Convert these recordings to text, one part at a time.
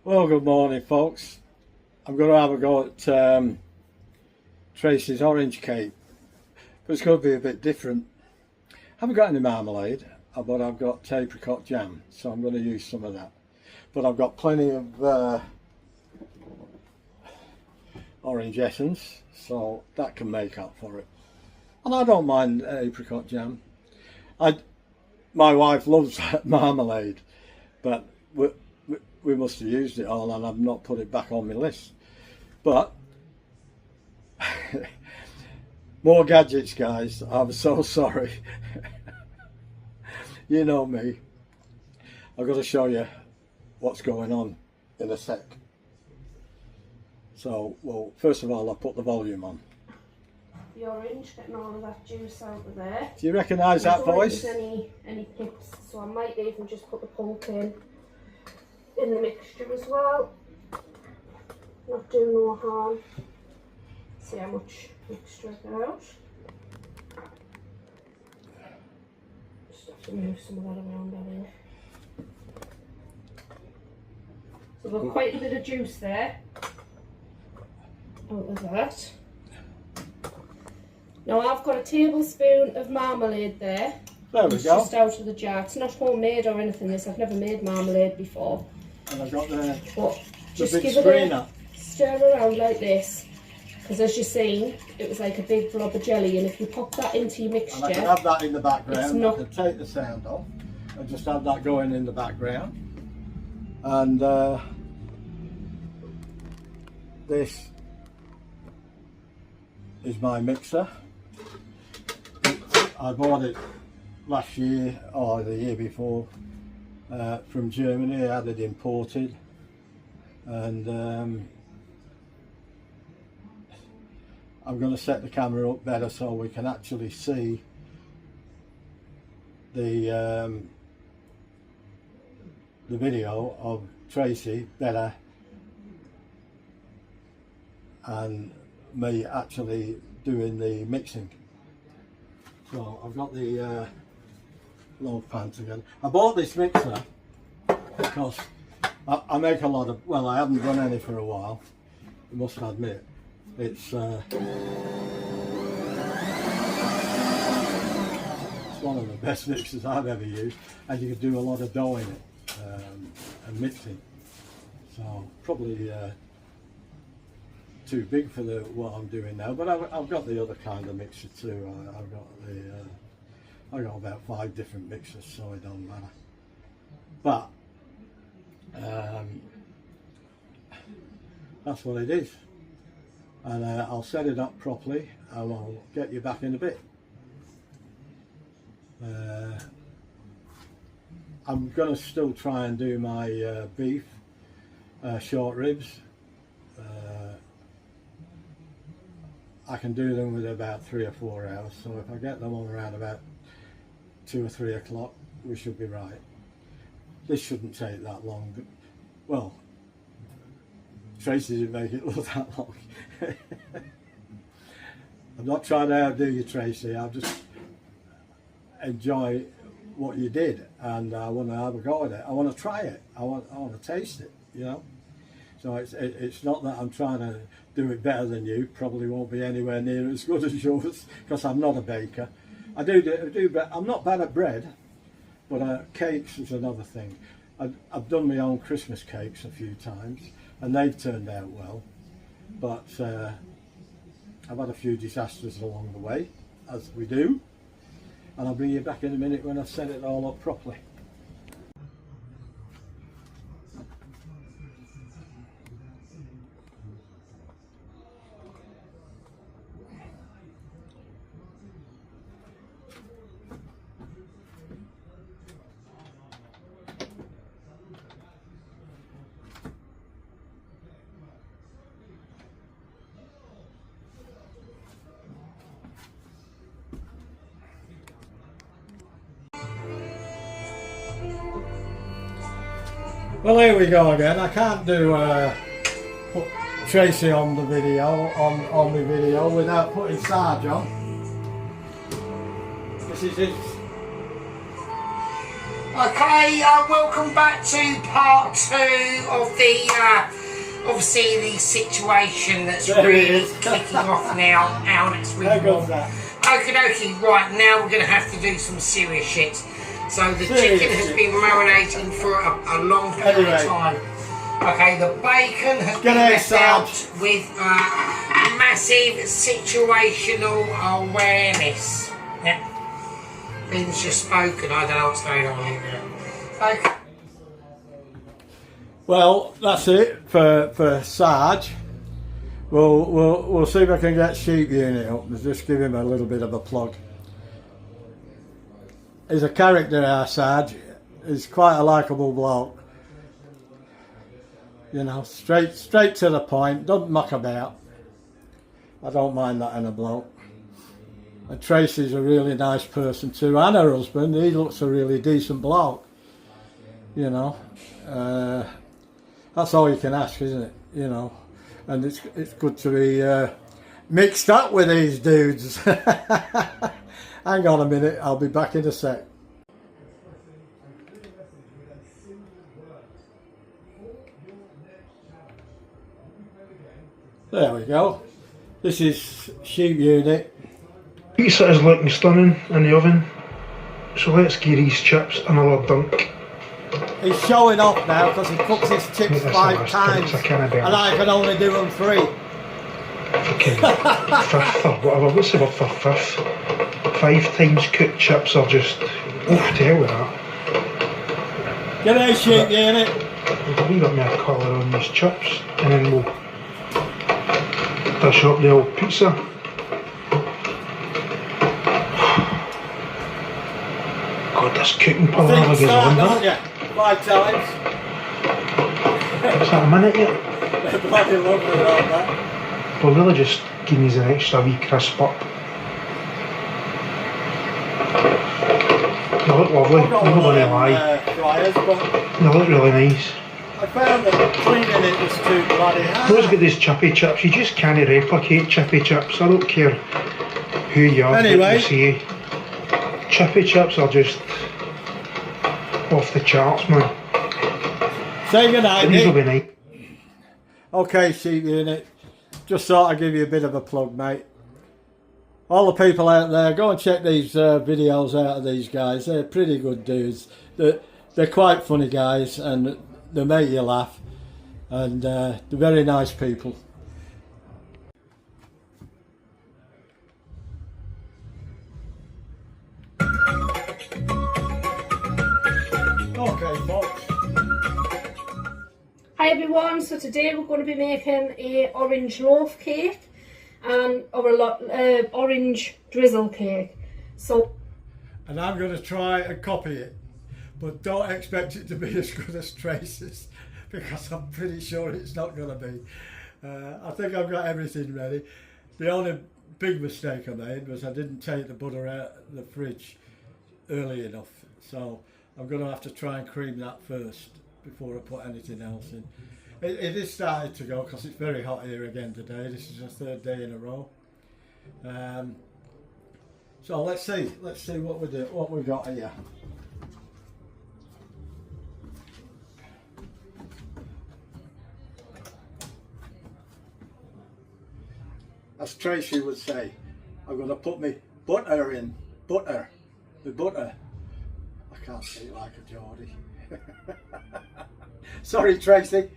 Well, good morning, folks. I'm going to have a go at Tracy's orange cake, but it's going to be a bit different. I haven't got any marmalade, but I've got apricot jam, so I'm going to use some of that. But I've got plenty of orange essence, so that can make up for it. And I don't mind apricot jam. My wife loves marmalade, but we must have used it all and I've not put it back on my list. But more gadgets, guys. I'm so sorry. You know me. I've got to show you what's going on in a sec. So, well, first of all, I'll put the volume on. The orange, getting all of that juice out of there. Do you recognise that voice? Any pips, so I might even just put the pulp in the mixture as well. Not do no harm. See how much mixture I get out. Just have to move some of that around, I think. So we've got quite a bit of juice there out of that. Now I've got a tablespoon of marmalade there. There we go. It's just out of the jar. It's not homemade or anything. I've never made marmalade before. And I've got the just big give screen it up. Stir around like this, because as you've seen, it was like a big blob of jelly, and if you pop that into your mixture, And I can have that in the background. not... I can take the sound off and just have that going in the background. And this is my mixer. I bought it last year or the year before from Germany. I had it imported, and I'm going to set the camera up better so we can actually see the video of Tracy better and me actually doing the mixing. So I've got the loaf pans again. I bought this mixer because I make a lot of, well, I haven't done any for a while, I must admit. It's one of the best mixers I've ever used, and you can do a lot of dough in it and mixing. So probably too big for what I'm doing now, but I've got the other kind of mixer too. I've got about 5 different mixers, so it don't matter. But that's what it is, and I'll set it up properly and I'll get you back in a bit. I'm going to still try and do my beef short ribs. I can do them with about 3 or 4 hours, so if I get them on around about 2 or 3 o'clock, we should be right. This shouldn't take that long, but, well, Tracy didn't make it look that long. I'm not trying to outdo you, Tracy. I just enjoy what you did, and I want to have a go at it. I want to try it. I want to taste it, you know. So it's not that I'm trying to do it better than you. Probably won't be anywhere near as good as yours, because I'm not a baker. I do, but I'm not bad at bread. But cakes is another thing. I've done my own Christmas cakes a few times, and they've turned out well. But I've had a few disasters along the way, as we do. And I'll bring you back in a minute when I've set it all up properly. Well, here we go again. I can't do put Tracy on the video, on the video without putting Sarge on. This is his Okay, welcome back to part 2 of the, obviously the situation that's really kicking off now. Alex, There goes that. Okie dokie, right, now we're going to have to do some serious shit. So the chicken has been marinating for a long period of time. Okay, the bacon has been left out with massive situational awareness. Yeah. Things just spoken, I don't know what's going on here. Okay. Well, that's it for Sarge. We'll see if I can get Sheep Unit up and just give him a little bit of a plug. He's a character, our Sarge. He's quite a likeable bloke. You know, straight to the point, doesn't muck about. I don't mind that in a bloke. And Tracy's a really nice person too, and her husband, he looks a really decent bloke. You know, that's all you can ask, isn't it? You know, and it's good to be mixed up with these dudes. Hang on a minute, I'll be back in a sec. There we go. This is Sheep Unit. Pizza is looking stunning in the oven, so let's give these chips another dunk. He's showing off now because he cooks his chips 5 times and I can only do them 3. Okay, 5th or whatever, let's say for 5th. 5 times cooked chips are just, to hell with that. Get a Sheep Unit. We'll leave it more colour on these chips and then we'll dish up the old pizza. God, this cooking palaver goes on, don't you? 5 times. Is that a minute yet? They're bloody lovely, aren't they? We'll really just give these an extra wee crisp up. They look lovely, I'm not going to lie. Fryers, but They look really nice. I found that cleaning it was too bloody hard. Those get these chippy chips, you just can't replicate chippy chips. I don't care who you are, anyway, what you say. Chippy chips are just off the charts, man. Say goodnight, These will Nick. be nice. Okay, Sheep Unit. Just thought I'd give you a bit of a plug, mate. All the people out there, go and check these videos out of these guys. They're pretty good dudes. They're quite funny guys and they make you laugh. And they're very nice people. Okay, folks. Hi everyone, so today we're going to be making a orange loaf cake and orange drizzle cake. And I'm going to try and copy it, but don't expect it to be as good as Tracy's because I'm pretty sure it's not going to be. I think I've got everything ready. The only big mistake I made was I didn't take the butter out of the fridge early enough, so I'm going to have to try and cream that first before I put anything else in. It is starting to go because it's very hot here again today. This is the 3rd day in a row. So let's see what we've got here. As Tracy would say, I'm going to put my butter in. The butter. I can't say it like a Geordie. Sorry, Tracy.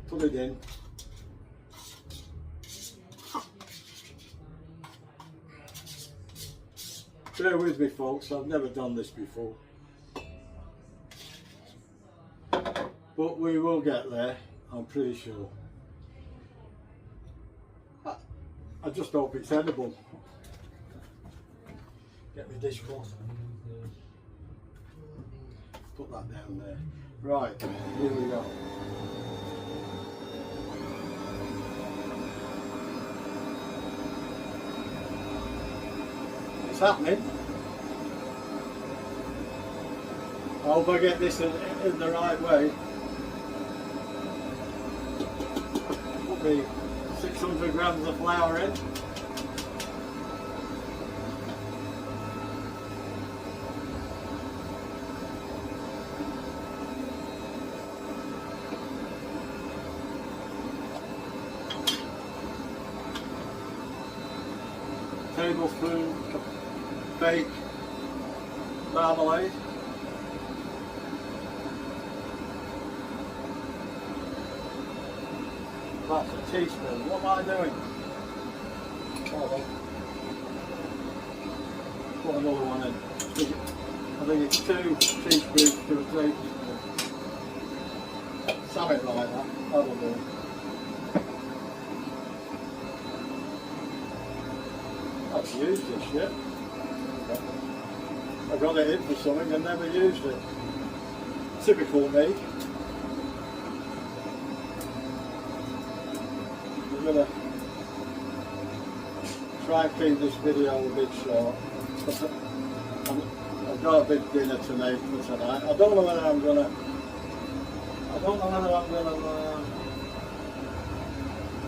Put it in. Bear with me, folks. I've never done this before. But we will get there, I'm pretty sure. I just hope it's edible. Get my dishcloth. Put that down there. Right, here we go. It's happening. I hope I get this in the right way. Put me 600 grams of flour in. tablespoon fake marmalade. That's a teaspoon. What am I doing? Hold on. Put another one in. I think it's 2 teaspoons to a tablespoon. Something like that. That'll do. I've used this shit. I got it in for something and never used it. Typical me. I'm gonna try and keep this video a bit short. I've got a big dinner to make for tonight. I don't know whether I'm gonna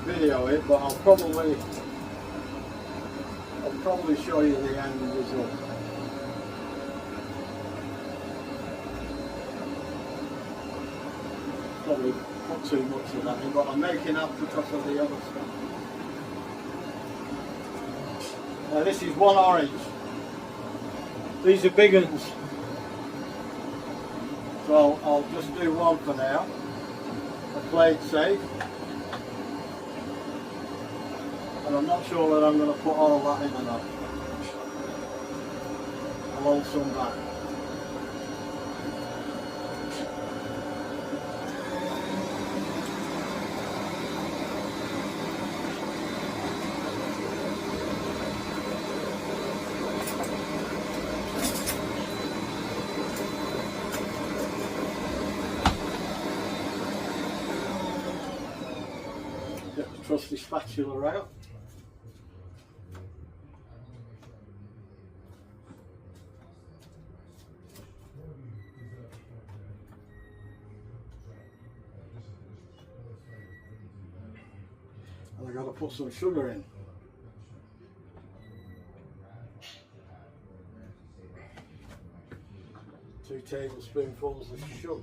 video it, but I'll probably show you the end result. Probably not too much of that in, but I'm making up because of the other stuff. Now this is 1 orange. These are big ones. So I'll just do 1 for now. I played safe. And I'm not sure whether I'm going to put all of that in or not. I'll hold some back. Get the trusty spatula out. And I've got to put some sugar in. Two tablespoonfuls of sugar.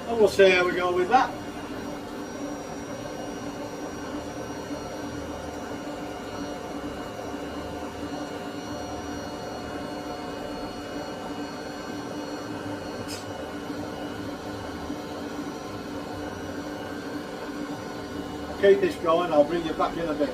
And we'll see how we go with that. Keep this going, I'll bring you back in a bit.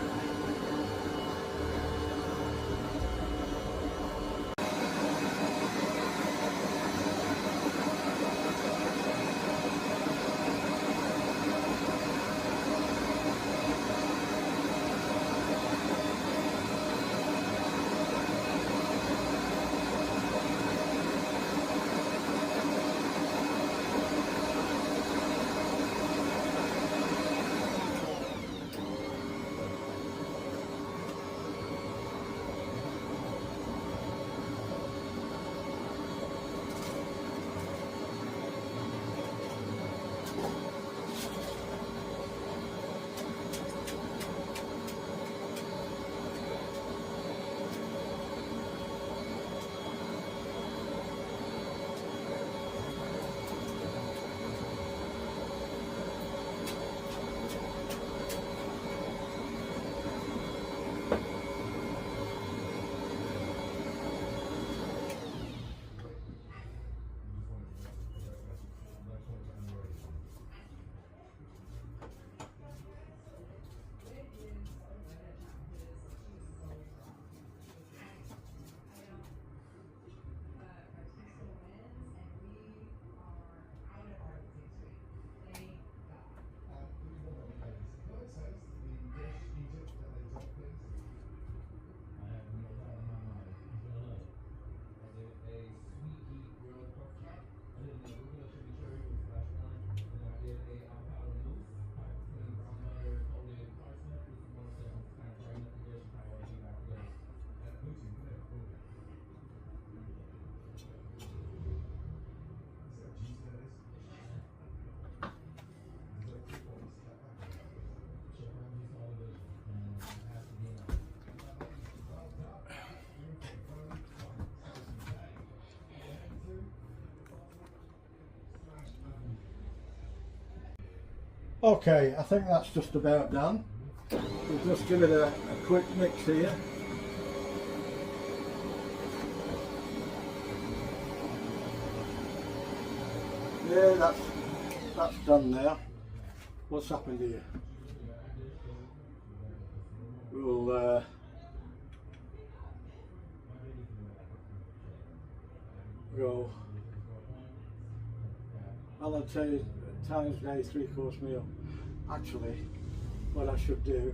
Okay, I think that's just about done. We'll just give it a quick mix here. Yeah, that's done now. What's happened here? We'll go Valentine's Day 3-course meal. Actually, what I should do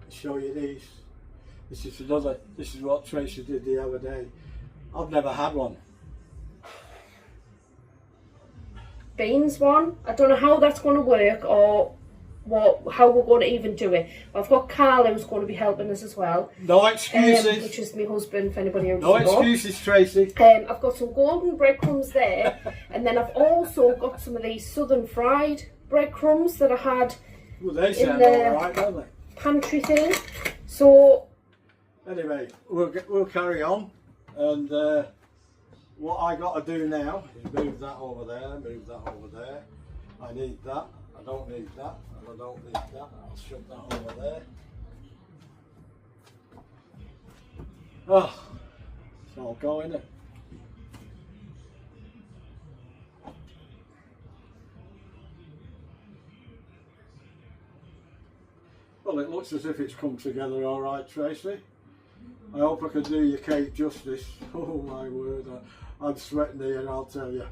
is show you these. This is what Tracy did the other day. I've never had one. Beans one. I don't know how that's going to work or how we're going to even do it. I've got Carl who's going to be helping us as well. No excuses. Which is my husband, if anybody else No excuses, Tracy. I've got some golden breadcrumbs there, and then I've also got some of these southern fried breadcrumbs that I had Well, they in sound the alright, don't they? pantry thing. So anyway, we'll carry on, and what I got to do now is move that over there, move that over there. I need that. I don't need that, and I don't need that. I'll shove that over there. Oh, it's all going. Well, it looks as if it's come together all right, Tracy. I hope I can do your cake justice. Oh my word, I'm sweating here, I'll tell you.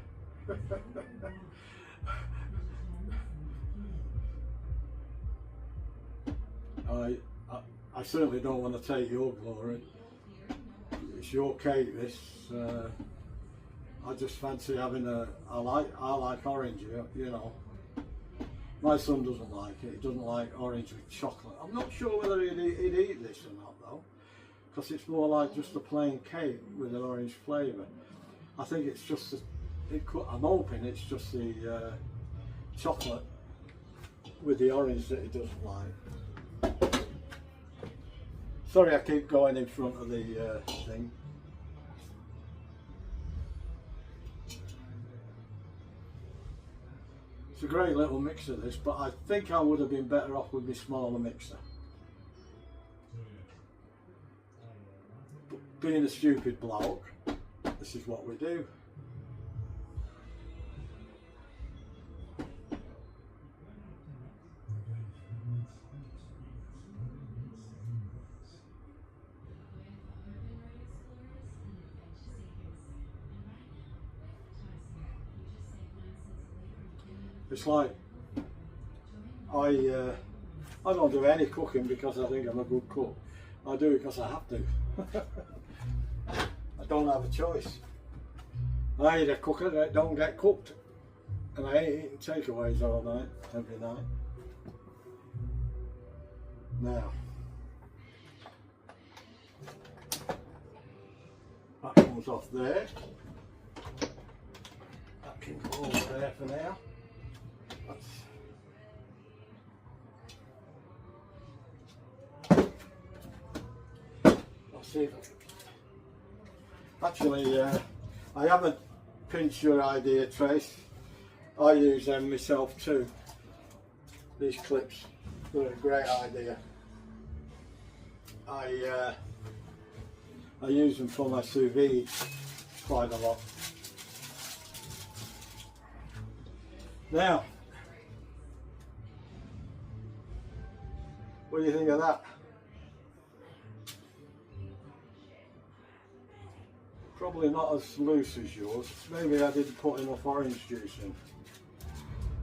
I certainly don't want to take your glory. It's your cake, this. I just fancy having I like orange, you know. My son doesn't like it. He doesn't like orange with chocolate. I'm not sure whether he'd eat this or not though, because it's more like just a plain cake with an orange flavour. I think it's just, I'm hoping it's just the chocolate with the orange that he doesn't like. Sorry I keep going in front of the thing. It's a great little mixer this, but I think I would have been better off with my smaller mixer. But being a stupid bloke, this is what we do. It's like I don't do any cooking because I think I'm a good cook. I do it because I have to. I don't have a choice. I ain't a cooker that don't get cooked, and I ain't eating takeaways all night, every night. Now, that comes off there. That can go over there for now. I'll see if actually I haven't pinched your idea, Trace. I use them myself too. These clips, they're a great idea. I use them for my sous vide quite a lot. Now, what do you think of that? Probably not as loose as yours. Maybe I didn't put enough orange juice in.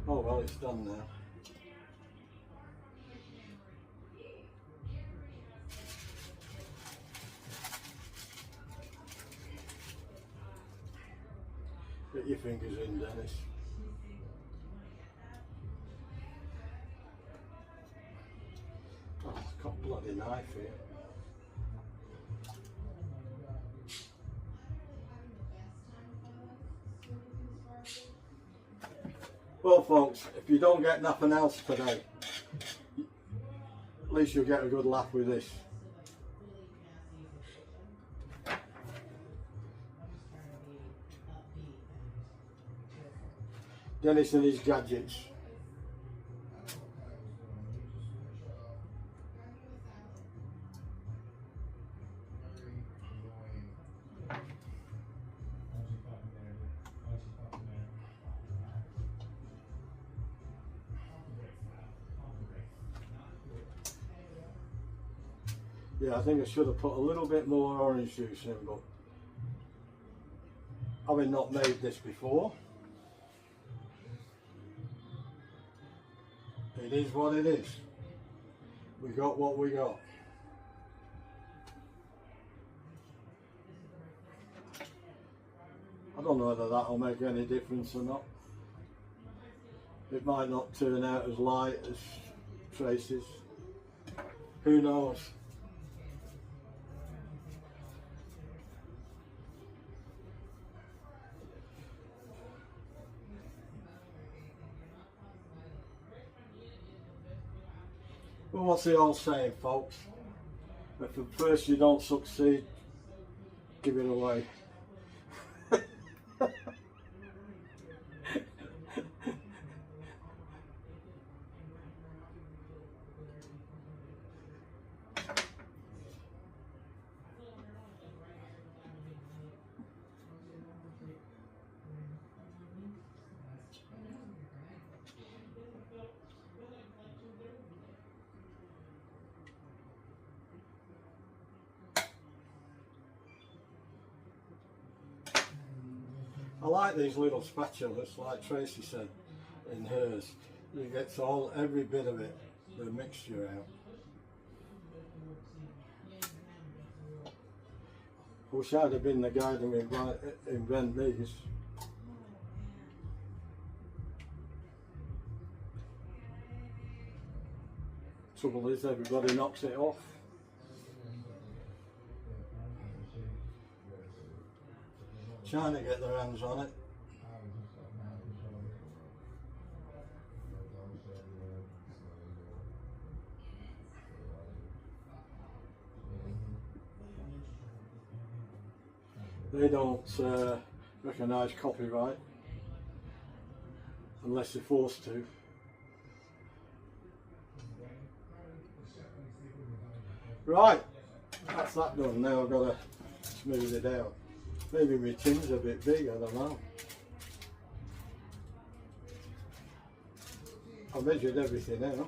Oh well, it's done now. Get your fingers in, Dennis. Oh, I've got a bloody knife here. Well folks, if you don't get nothing else today, at least you'll get a good laugh with this. Dennis and his gadgets. Yeah, I think I should have put a little bit more orange juice in, but having not made this before, it is what it is. We got what we got. I don't know whether that'll make any difference or not. It might not turn out as light as Tracy's. Who knows? Well, what's the old saying, folks? If at first you don't succeed, give it away. I like these little spatulas, like Tracy said in hers. It gets every bit of it, the mixture out. I wish I'd have been the guy to invent these. Trouble is, everybody knocks it off. Trying to get their hands on it. They don't recognise copyright unless they're forced to. Right, that's that done. Now I've got to smooth it out. Maybe my tin's a bit big, I don't know. I measured everything out.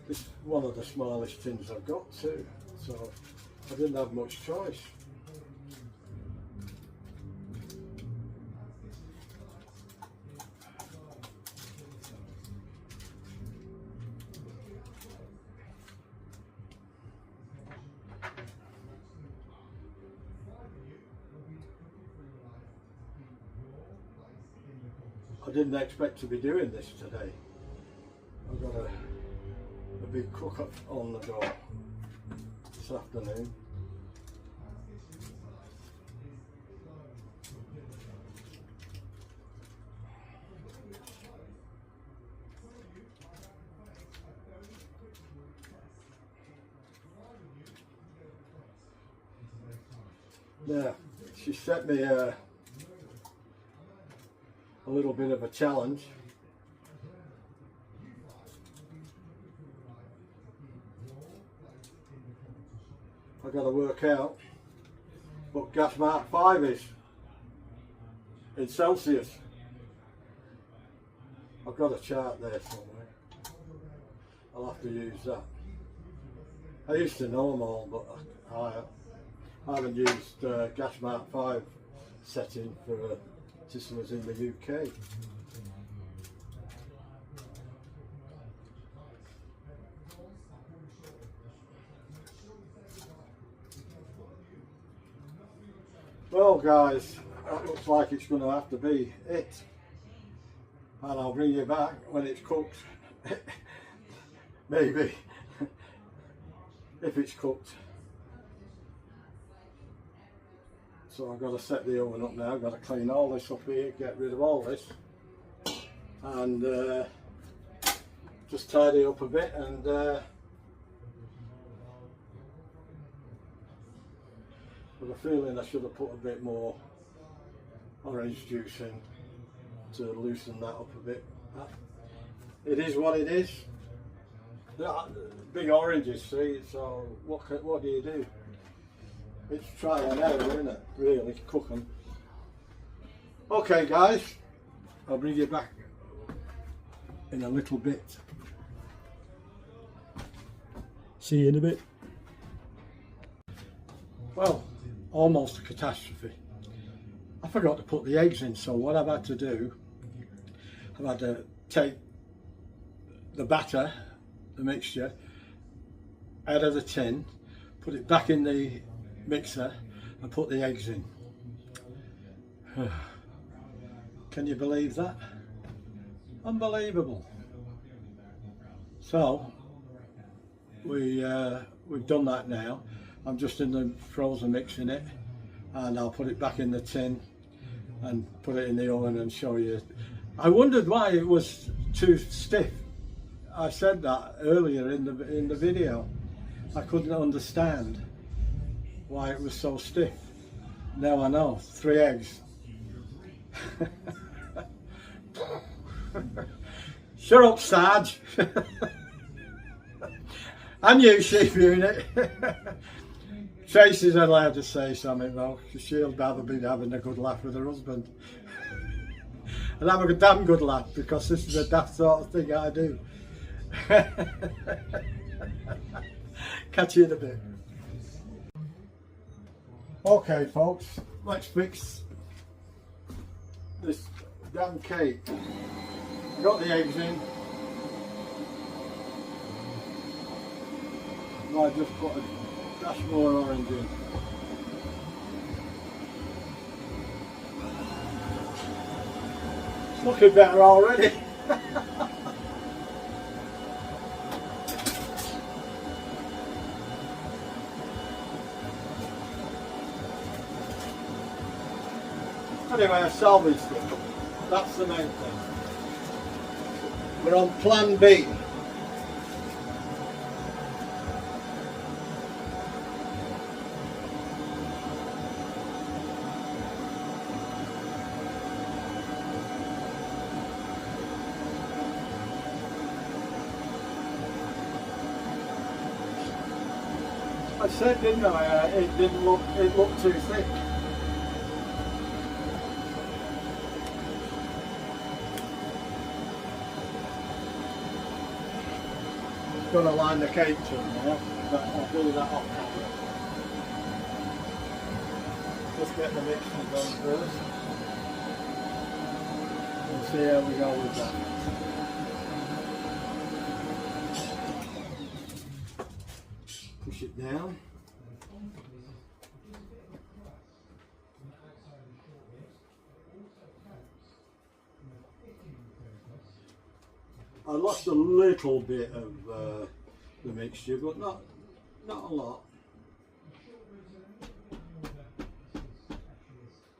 This is one of the smallest tins I've got too, so I didn't have much choice. I didn't expect to be doing this today. I've got a big cook up on the go this afternoon. Now, she set me a little bit of a challenge. I've got to work out what gas mark 5 is in Celsius. I've got a chart there somewhere. I'll have to use that. I used to know them all, but I haven't used gas mark 5 setting for since I was in the UK. Well guys, that looks like it's going to have to be it, and I'll bring you back when it's cooked. Maybe if it's cooked. So I've got to set the oven up now. I've got to clean all this up here, get rid of all this, and just tidy up a bit, and but I feeling I should have put a bit more orange juice in to loosen that up a bit. It is what it is. Big oranges, see, so what do you do? It's trial and error, isn't it? Really, cook them. Okay guys, I'll bring you back in a little bit. See you in a bit. Well, almost a catastrophe. I forgot to put the eggs in, so what I've had to do, I've had to take the batter, the mixture, out of the tin, put it back in the mixer and put the eggs in. Can you believe that? Unbelievable. So we've done that now. I'm just in the frozen mixing it, and I'll put it back in the tin and put it in the oven and show you. I wondered why it was too stiff. I said that earlier in the video. I couldn't understand why it was so stiff. Now I know. 3 eggs. Shut up, Sarge. And you, sheep unit. Tracy's allowed to say something though, because she'll rather be having a good laugh with her husband. And have a damn good laugh, because this is a daft sort of thing I do. Catch you in a bit. Okay folks, let's fix this damn cake. I got the eggs in. I just put a dash more orange in. It's looking better already. Anyway, I salvaged it. That's the main thing. We're on plan B. I said, didn't I? It looked too thick. Going to line the cake to now, but I'll do that off camera. Just get the mixture done first. We'll see how we go with that. Push it down. I lost a little bit of the mixture, but not a lot.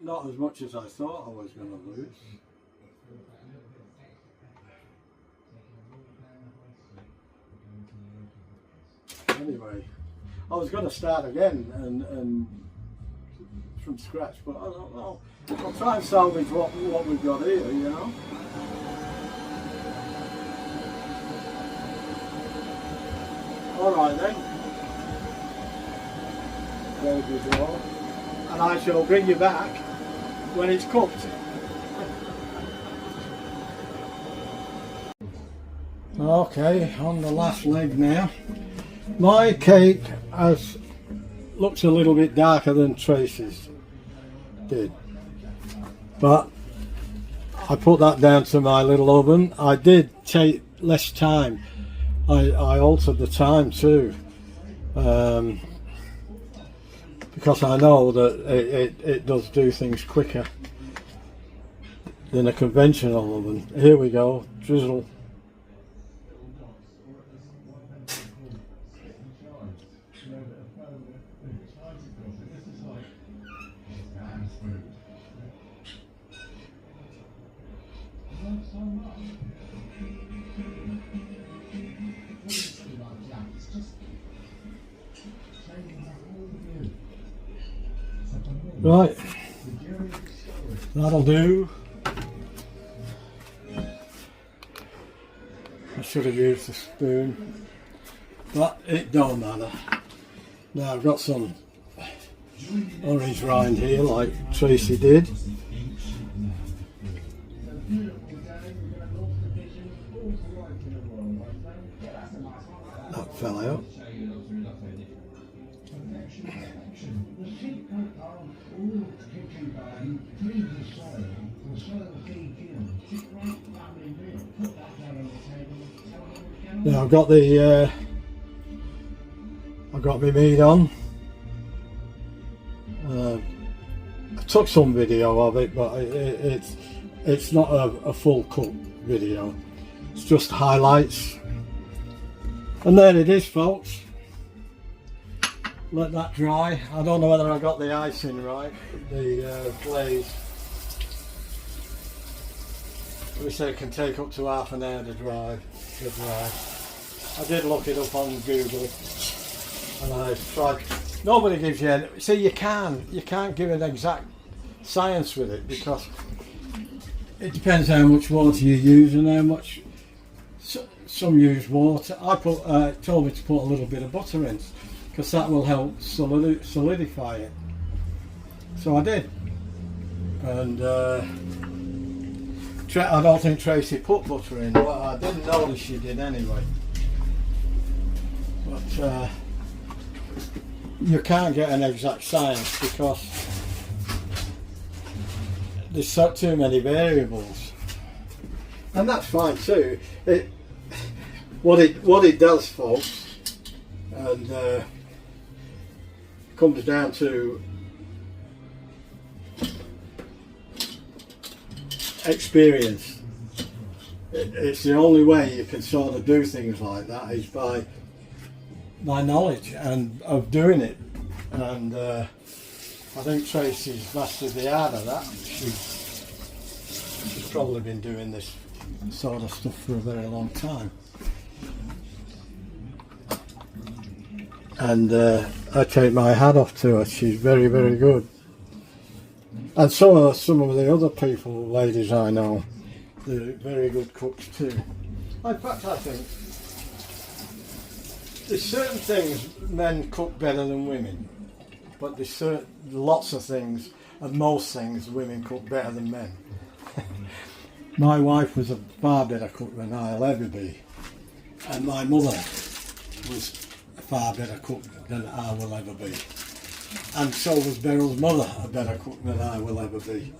Not as much as I thought I was going to lose. Anyway, I was going to start again and from scratch, but I don't know. I'll try and salvage what we've got here, you know. Alright then, there we go, and I shall bring you back when it's cooked. Okay, on the last leg now. My cake looks a little bit darker than Tracy's did, but I put that down to my little oven. I did take less time. I altered the time too, because I know that it does do things quicker than a conventional oven. Here we go, drizzle. Right, that'll do. I should have used a spoon, but it don't matter. Now I've got some orange rind here like Tracy did. That fell out. Now I've got my meat on. I took some video of it, but it's not a full cook video. It's just highlights. And there it is, folks. Let that dry. I don't know whether I got the icing right, the glaze. We say it can take up to half an hour to dry. I did look it up on Google, and I tried. Nobody gives you any. See, you can't give an exact science with it, because it depends how much water you use and how much. Some use water. I told me to put a little bit of butter in, because that will help solidify it. So I did, and I don't think Tracy put butter in. Well, I didn't notice she did anyway. But you can't get an exact science, because there's too many variables, and that's fine too. What it does, folks, and comes down to experience. It's the only way you can sort of do things like that is by knowledge and of doing it. And I think Tracy's mastered the art of that. She's probably been doing this sort of stuff for a very long time. And I take my hat off to her. She's very, very good. And some of the other people, ladies I know, they're very good cooks too. In fact, I think there's certain things men cook better than women, but there's lots of things, and most things, women cook better than men. My wife was a far better cook than I'll ever be, and my mother was a far better cook than I will ever be. And so was Beryl's mother, a better cook than I will ever be.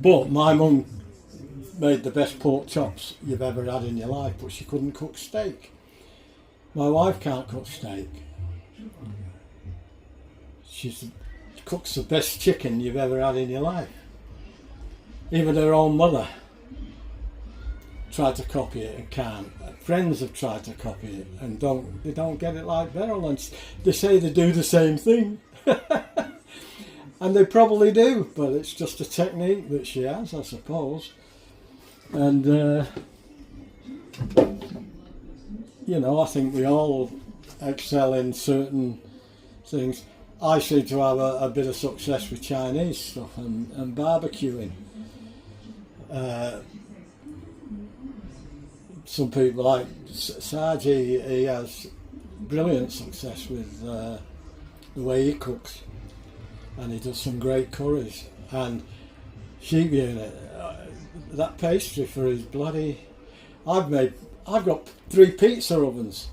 But my mum made the best pork chops you've ever had in your life, but she couldn't cook steak. My wife can't cook steak. She cooks the best chicken you've ever had in your life. Even her own mother tried to copy it and can't. Friends have tried to copy it and they don't get it like Beryl, and they say they do the same thing. And they probably do, but it's just a technique that she has, I suppose. And you know, I think we all excel in certain things. I seem to have a bit of success with Chinese stuff and barbecuing. Some people like Saji, he has brilliant success with the way he cooks, and he does some great curries. And sheep unit, that pastry for his bloody, I've got 3 pizza ovens,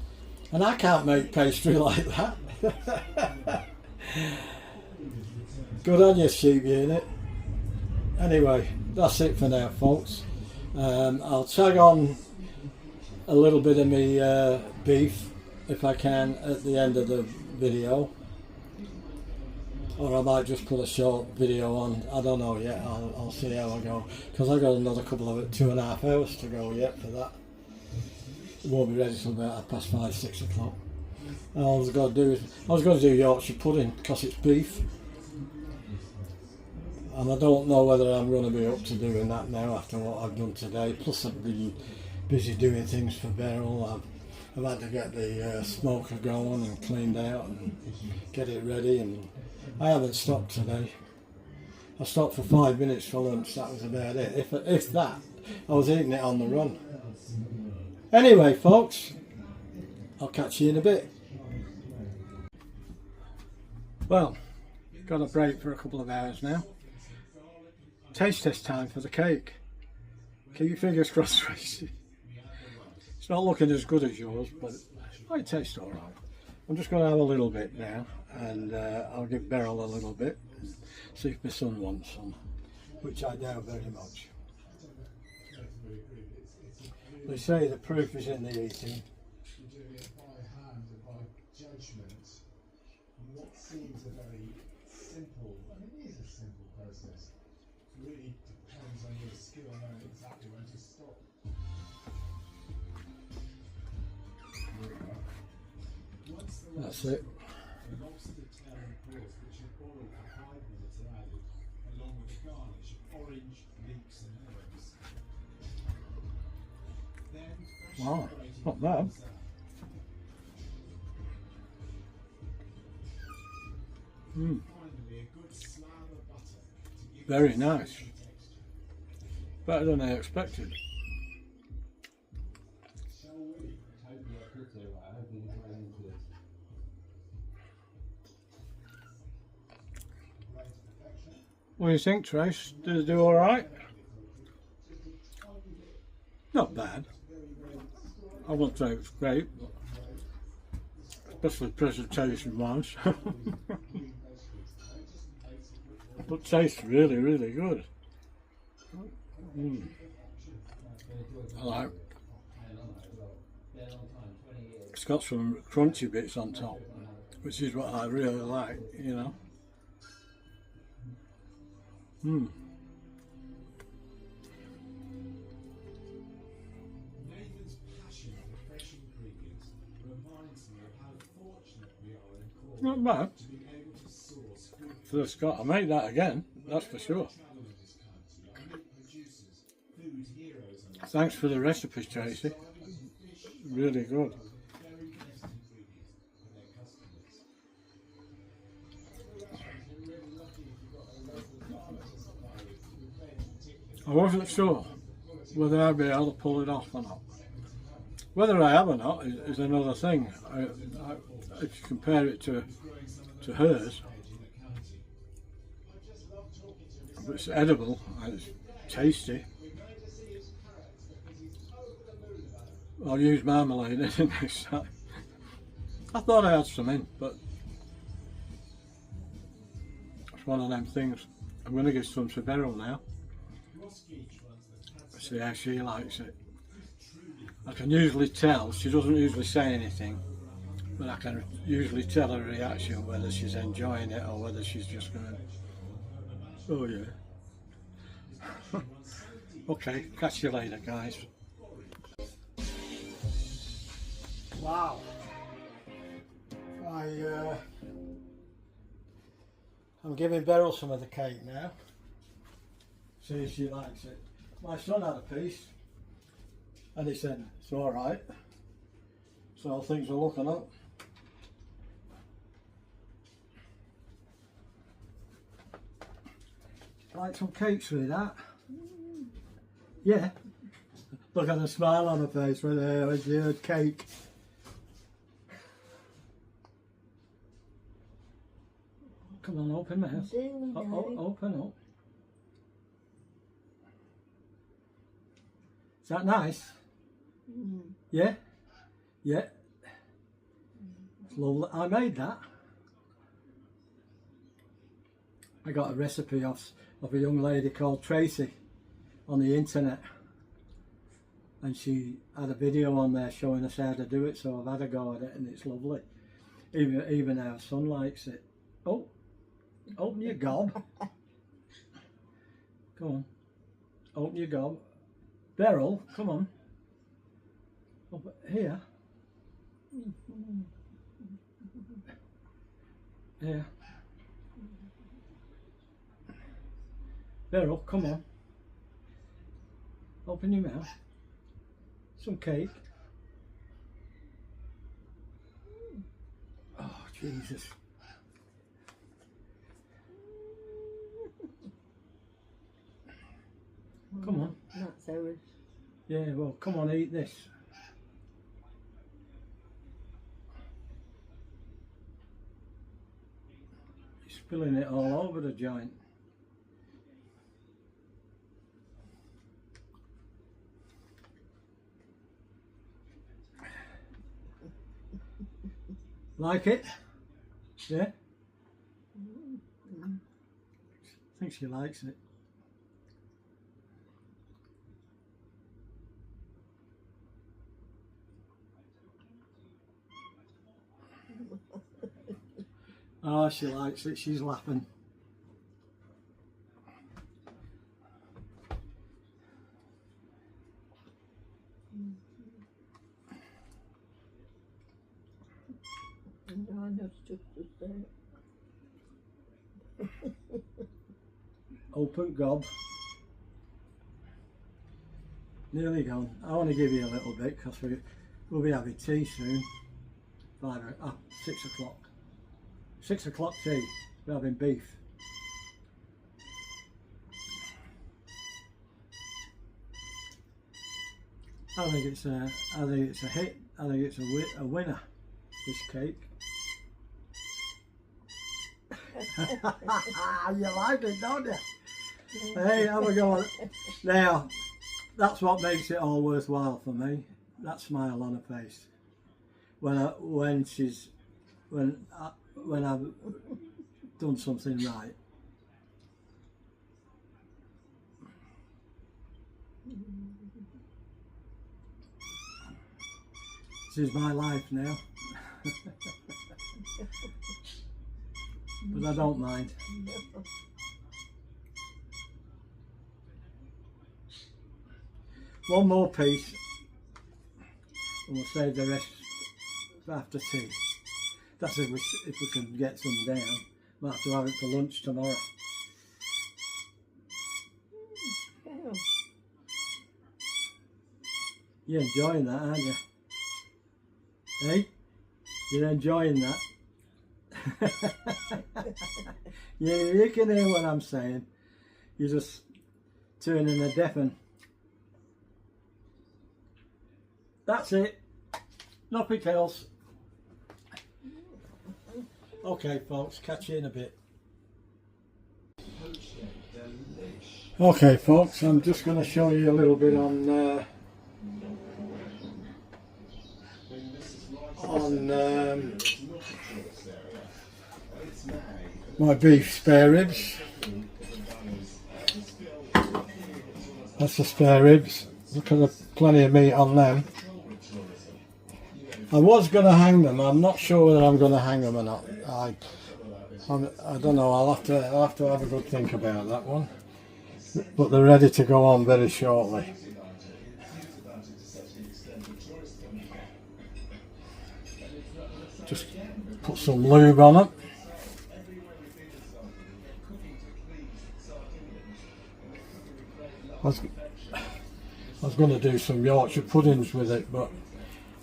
and I can't make pastry like that. Good on you, sheep unit. Anyway, that's it for now, folks. I'll tag on a little bit of me beef, if I can, at the end of the video, or I might just put a short video on. I don't know yet. I'll see how I go, because I've got another couple of 2.5 hours to go yet for that. It won't be ready till about 5:30, 6 o'clock. All I was going to do Yorkshire pudding, because it's beef, and I don't know whether I'm going to be up to doing that now after what I've done today. Plus I've been busy doing things for Beryl. I've had to get the smoker going and cleaned out and get it ready, and I haven't stopped today. I stopped for 5 minutes for lunch, that was about it. If that, I was eating it on the run. Anyway folks, I'll catch you in a bit. Well, got a break for a couple of hours now. Taste test time for the cake. Keep your fingers crossed, Tracy. It's not looking as good as yours, but it might taste alright. I'm just going to have a little bit now, and I'll give Beryl a little bit, and see if my son wants some, which I doubt very much. They say the proof is in the eating. What seems a very simple, and it is a simple process, really depends on your skill and knowing exactly when to stop. That's it. The lobster tail and paws, which are boiled for 5 minutes, are added, along with the garnish of orange, leeks and herbs. Then fresh Wow, grated not bad. parmesan. Finally, a good slab of butter to give Very it nice. a texture. Better than I expected. Shall we? What do you think, Trace? Did it do alright? Not bad. I wouldn't say it was great, but especially presentation wise. But tastes really, really good. I like. It's got some crunchy bits on top, which is what I really like, you know. Nathan's passion for fresh ingredients reminds me of how fortunate we are in Cornwall Not bad. to be able to source good For the Scot, I make that again, that's for sure. travel in this country. Our meat producers, food heroes, and Thanks for the recipes, Tracy. Really good. very best ingredients for their customers. I wasn't sure whether I'd be able to pull it off or not. Whether I have or not is another thing. If you compare it to hers, but it's edible and it's tasty. I'll use marmalade next time. I thought I had some in, but it's one of them things. I'm going to give some to Beryl now. See how she likes it. I can usually tell, she doesn't usually say anything, but I can usually tell her reaction, whether she's enjoying it or whether she's just going, oh yeah. Okay, catch you later guys. Wow. I'm giving Beryl some of the cake now. See if she likes it. My son had a piece and he said it's alright. So things are looking up. Like some cakes with that? Yeah. Look at the smile on her face when she heard cake. Come on, open mouth. Open up. Is that nice? Yeah? Yeah. It's lovely. I made that. I got a recipe of a young lady called Tracy on the internet. And she had a video on there showing us how to do it, so I've had a go at it and it's lovely. Even our son likes it. Oh, open your gob. Come on, open your gob. Beryl, come on. Over here. Here. Beryl, come on. Open your mouth. Some cake. Oh, Jesus. Yeah, well, come on, eat this. You're spilling it all over the joint. Like it? Yeah? I think she likes it. Oh, she likes it. She's laughing. Open gob. Nearly gone. I want to give you a little bit because we'll be having tea soon. 6 o'clock. 6 o'clock tea. We're having beef. I think it's a hit. I think it's a winner. This cake. You like it, don't you? Hey, have a go on. Now, that's what makes it all worthwhile for me. That smile on her face. When I've done something right. This is my life now. But I don't mind. One more piece and we'll save the rest for after tea. That's if we can get some down. We'll have to have it for lunch tomorrow. You're enjoying that, aren't you? Hey? You're enjoying that? You can hear what I'm saying. You're just turning a deaf one. That's it. Nothing else. Okay, folks, catch you in a bit. Okay, folks, I'm just going to show you a little bit on my beef spare ribs. That's the spare ribs. Look at the plenty of meat on them. I was going to hang them. I'm not sure whether I'm going to hang them or not. I don't know. I'll have to have a good think about that one. But they're ready to go on very shortly. Just put some lube on it. I was going to do some Yorkshire puddings with it, but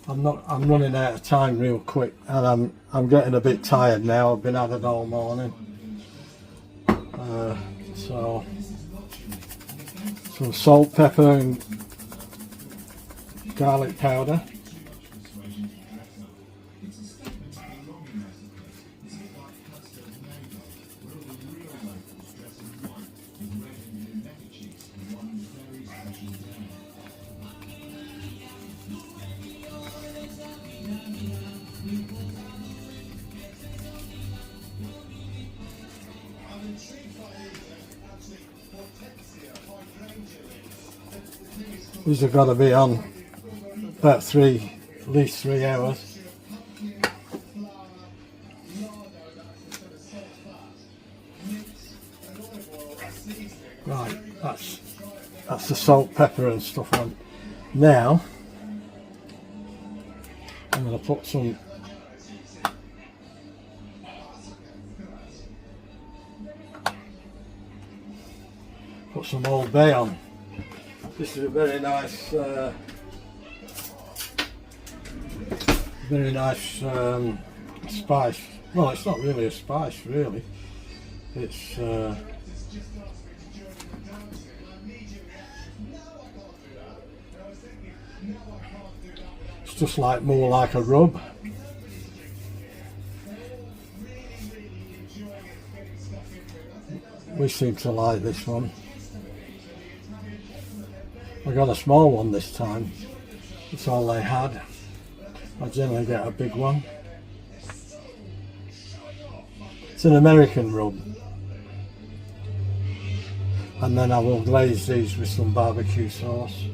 I'm running out of time real quick, and I'm getting a bit tired now. I've been at it all morning. So some salt, pepper and garlic powder. These have got to be on about at least 3 hours. Right, that's the salt, pepper and stuff on. Now I'm going to put some Old Bay on. This is a very nice spice. Well, it's not really a spice, really. It's just like more like a rub. We seem to like this one. I got a small one this time. That's all they had. I generally get a big one. It's an American rub. And then I will glaze these with some barbecue sauce.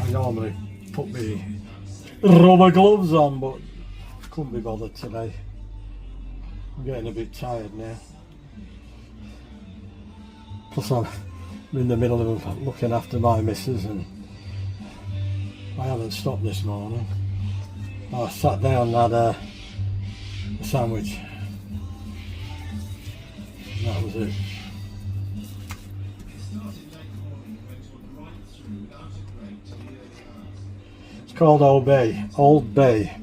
I normally put my rubber gloves on, but couldn't be bothered today. I'm getting a bit tired now. Plus I'm in the middle of looking after my missus and I haven't stopped this morning. I sat down and had a sandwich. And that was it. It's called Old Bay. Old Bay.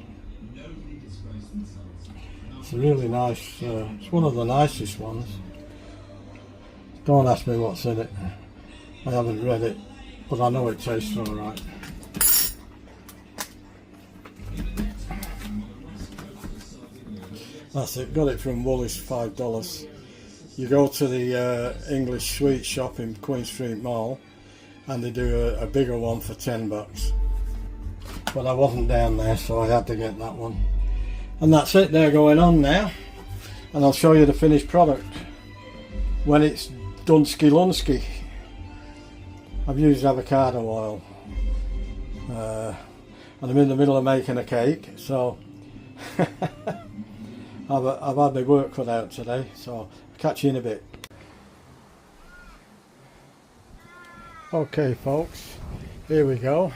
It's a really nice, it's one of the nicest ones. Don't ask me what's in it. I haven't read it, but I know it tastes alright. That's it, got it from Woolies, $5. You go to the English sweet shop in Queen Street Mall and they do a bigger one for $10. But I wasn't down there, so I had to get that one. And that's it, they're going on now. And I'll show you the finished product when it's Dunsky Lunsky. I've used avocado oil. And I'm in the middle of making a cake, so I've had my work cut out today, so I'll catch you in a bit. Okay folks, here we go.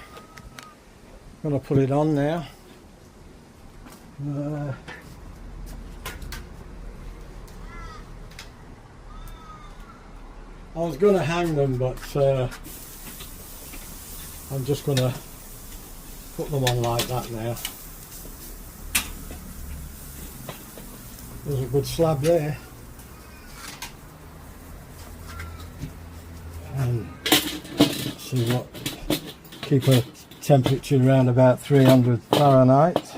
I'm going to put it on now. I was going to hang them, but I'm just going to put them on like that now. There's a good slab there. And see what, keep a temperature around about 300 Fahrenheit.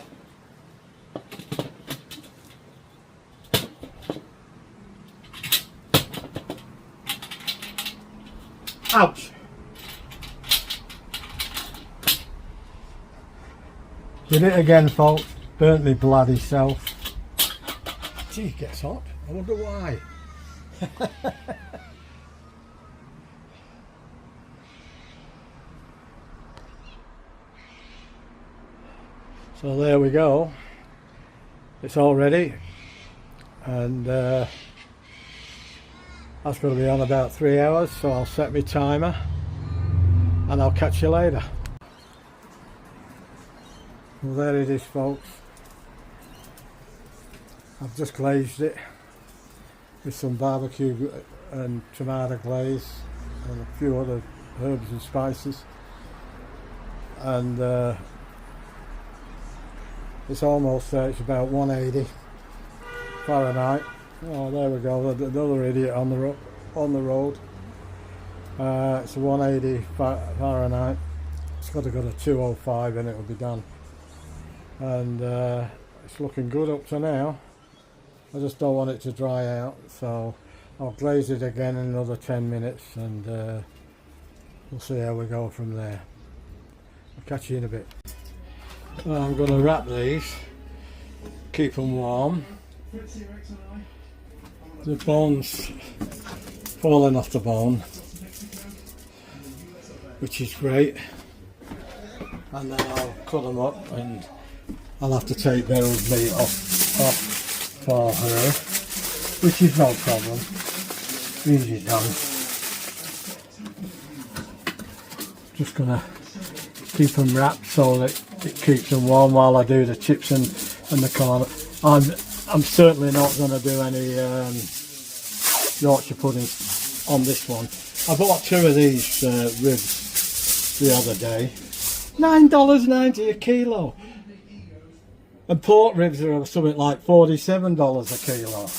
Ouch! Did it again folks, burnt me bloody self. Gee, it gets hot, I wonder why. So there we go, it's all ready, and that's going to be on about 3 hours, so I'll set my timer and I'll catch you later. Well, there it is folks. I've just glazed it with some barbecue and tomato glaze and a few other herbs and spices, and it's almost it's about 180 Fahrenheit. Oh, there we go, another idiot on the road. It's 180 Fahrenheit. It's got to go to 205 and it'll be done. And it's looking good up to now. I just don't want it to dry out, so I'll glaze it again in another 10 minutes and we'll see how we go from there. I'll catch you in a bit. Well, I'm going to wrap these, keep them warm. The bone's falling off the bone, which is great, and then I'll cut them up and I'll have to take Beryl's meat off for her, which is no problem, easy done. Just going to keep them wrapped so that it keeps them warm while I do the chips and the corn. I'm certainly not going to do any Yorkshire puddings on this one. I bought 2 of these ribs the other day. $9.90 a kilo. And pork ribs are something like $47 a kilo.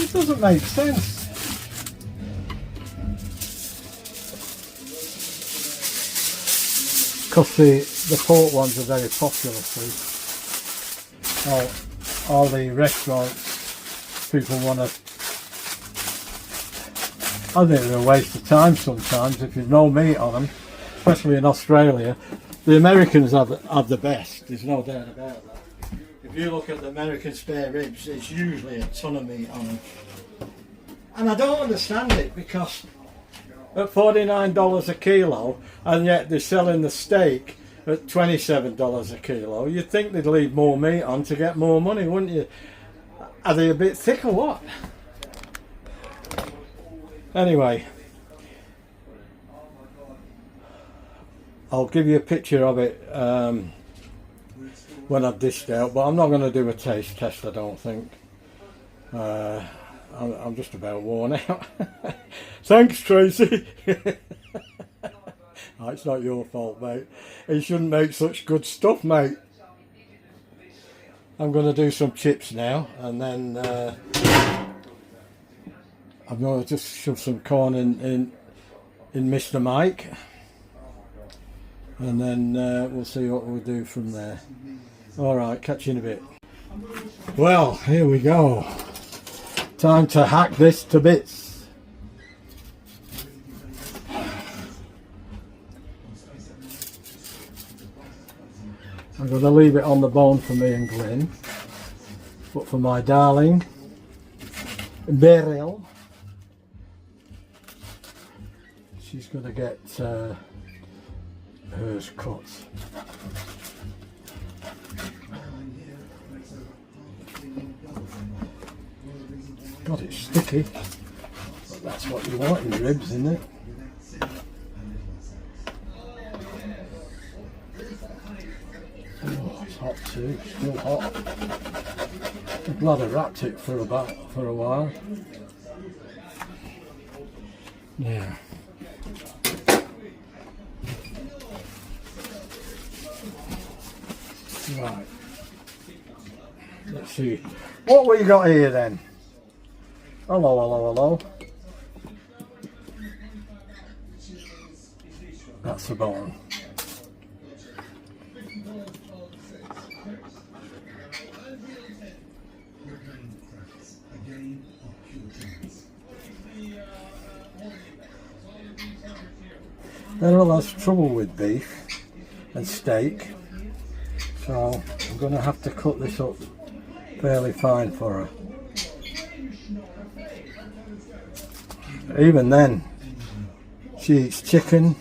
It doesn't make sense. Because the pork ones are very popular, see. All the restaurants, people want to. I think they're a waste of time sometimes if there's no meat on them, especially in Australia. The Americans have the best, there's no doubt about that. If you look at the American spare ribs, it's usually a ton of meat on them. And I don't understand it, because at $49 a kilo, and yet they're selling the steak at $27 a kilo, you'd think they'd leave more meat on to get more money, wouldn't you? Are they a bit thick or what? Anyway, I'll give you a picture of it when I've dished out, but I'm not going to do a taste test, I don't think. I'm just about worn out. Thanks, Tracy. Oh, it's not your fault, mate. You shouldn't make such good stuff, mate. I'm going to do some chips now, and then I'm going to just shove some corn in Mr. Mike, and then we'll see what we'll do from there. Alright, catch you in a bit. Well, here we go. Time to hack this to bits. I'm going to leave it on the bone for me and Glyn, but for my darling Beryl, she's going to get hers cut. God, it's sticky, but that's what you want in ribs, isn't it? Oh, it's hot too, still hot. I'm glad I wrapped it for a while. Yeah. Right. Let's see. What we got here then? Hello, hello, hello. That's the bone. Beryl has trouble with beef and steak, so I'm going to have to cut this up fairly fine for her. Even then, she eats chicken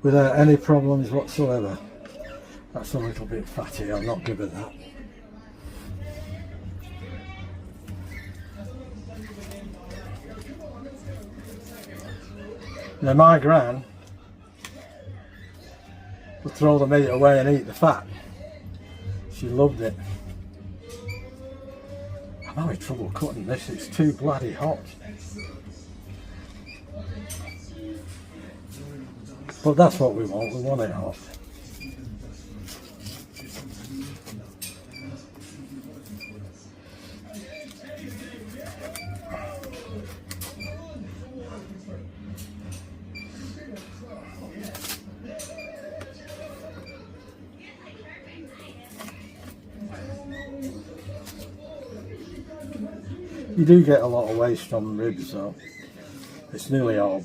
without any problems whatsoever. That's a little bit fatty, I'll not give her that. Now my gran would throw the meat away and eat the fat. She loved it. I'm having trouble cutting this, it's too bloody hot. But that's what we want it hot. You do get a lot of waste on ribs though. It's nearly all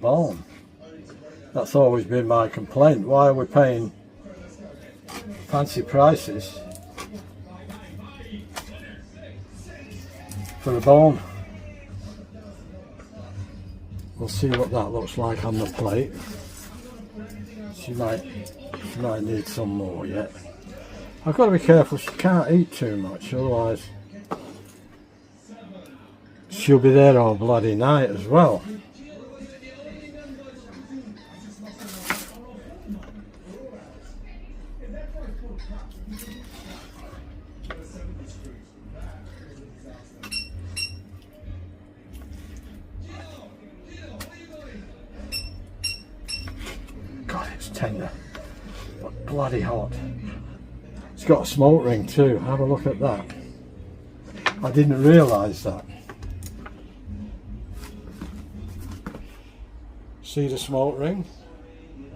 bone. That's always been my complaint. Why are we paying fancy prices for a bone? We'll see what that looks like on the plate. She might need some more yet. I've got to be careful, she can't eat too much, otherwise she'll be there all bloody night as well. God, it's tender, but bloody hot. It's got a smoke ring too, have a look at that. I didn't realise that. See the smoke ring?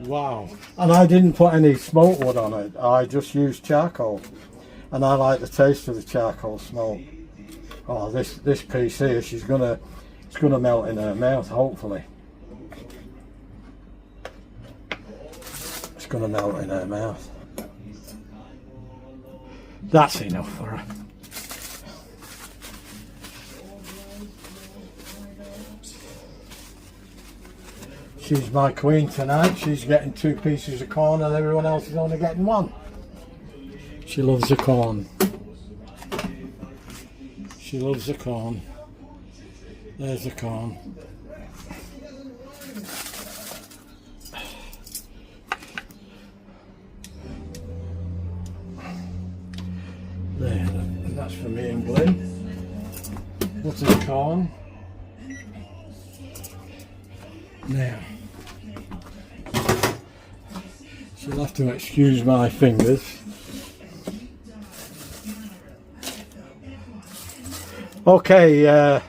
Wow. And I didn't put any smoke wood on it. I just used charcoal. And I like the taste of the charcoal smoke. Oh, this piece here, it's gonna melt in her mouth, hopefully. It's gonna melt in her mouth. That's enough for her. She's my queen tonight. She's getting 2 pieces of corn and everyone else is only getting 1. She loves the corn. She loves the corn. There's the corn. There, that's for me and Glenn. Buttered corn. Now, she'll have to excuse my fingers. Okay,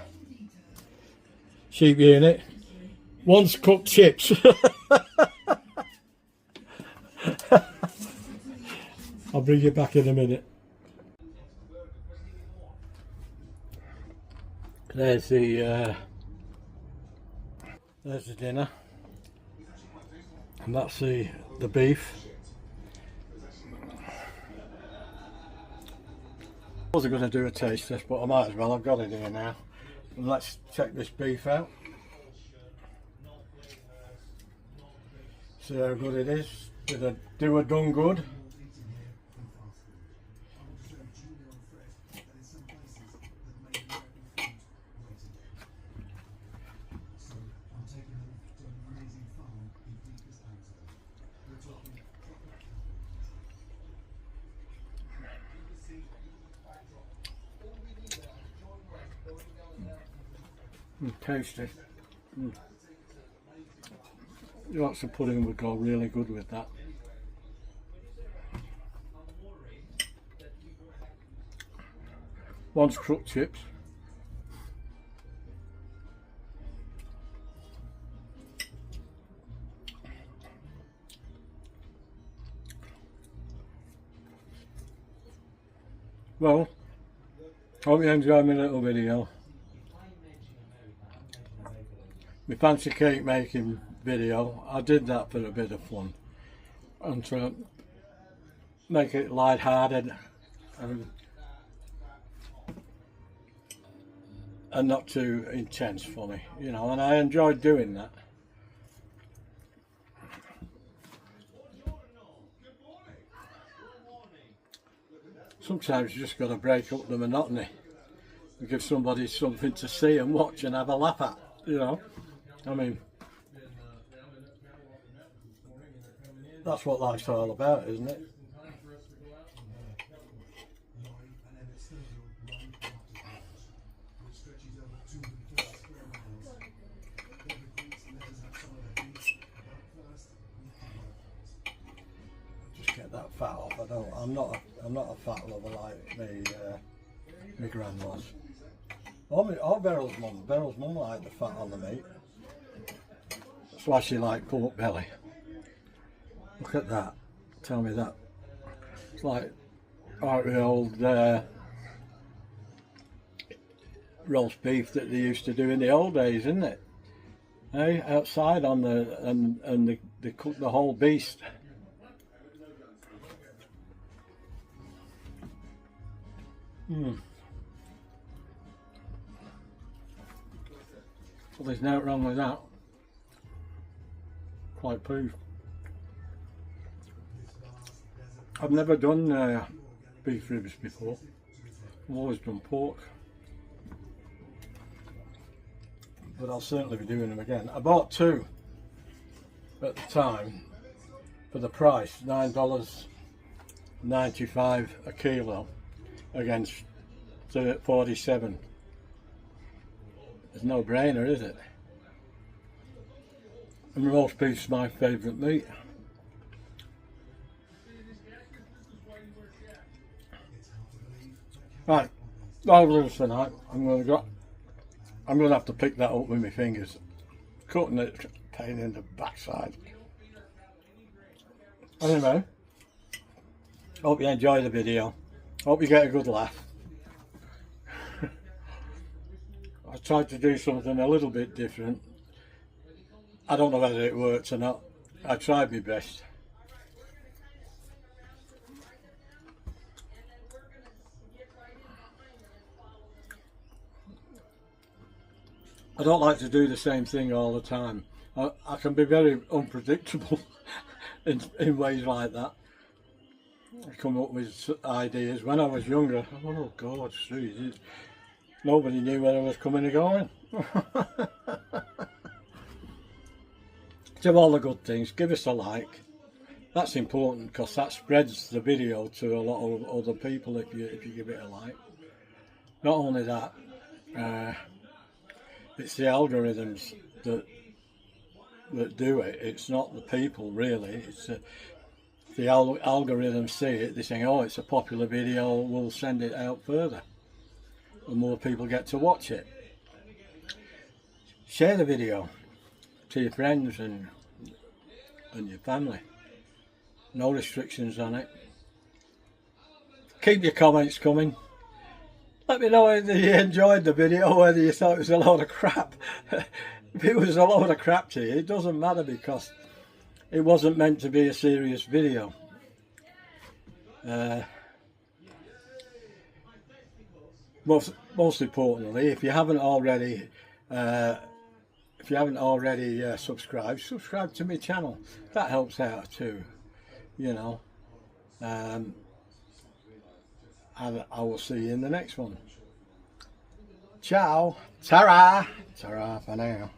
sheep unit. One's cooked chips. I'll bring you back in a minute. There's the dinner, and that's the beef. I wasn't going to do a taste test, but I might as well. I've got it here now. And let's check this beef out. See how good it is. Did I do a done good? Tasty. Lots of pudding would go really good with that. One's crook chips. Well, hope you enjoyed my little video. My fancy cake making video. I did that for a bit of fun and to make it light-hearted and not too intense for me, you know, and I enjoyed doing that. Sometimes you just got to break up the monotony and give somebody something to see and watch and have a laugh at, you know. I mean, that's what life's all about, isn't it? Just get that fat off. I'm not a fat lover like my gran was. Or Beryl's mum liked the fat on the meat. That's why she liked pork belly. Look at that. Tell me that. It's like the old roast beef that they used to do in the old days, isn't it? Hey, outside on they cook the whole beast. Well, there's no wrong with that. Quite pleased. I've never done beef ribs before. I've always done pork. But I'll certainly be doing them again. I bought 2 at the time for the price, $9.95 a kilo against 47. It's no brainer, is it? And roast beef's my favourite meat. Right, I'll leave this tonight. I'm gonna have to pick that up with my fingers. Cutting it Pain in the backside. Anyway, hope you enjoy the video. Hope you get a good laugh. I tried to do something a little bit different. I don't know whether it worked or not. I tried my best. I don't like to do the same thing all the time. I can be very unpredictable in ways like that. I come up with ideas. When I was younger, I thought, oh God, geez, nobody knew where I was coming or going. To all the good things, give us a like. That's important because that spreads the video to a lot of other people if you give it a like. Not only that, it's the algorithms that do it. It's not the people really. It's the algorithms see it. They think, oh, it's a popular video. We'll send it out further, and more people get to watch it. Share the video to your friends and your family. No restrictions on it. Keep your comments coming. Let me know whether you enjoyed the video or whether you thought it was a load of crap. If it was a load of crap to you, it doesn't matter because it wasn't meant to be a serious video. Most importantly, if you haven't already subscribe to my channel. That helps out too, you know. And I will see you in the next one. Ciao. Ta-ra. Ta-ra for now.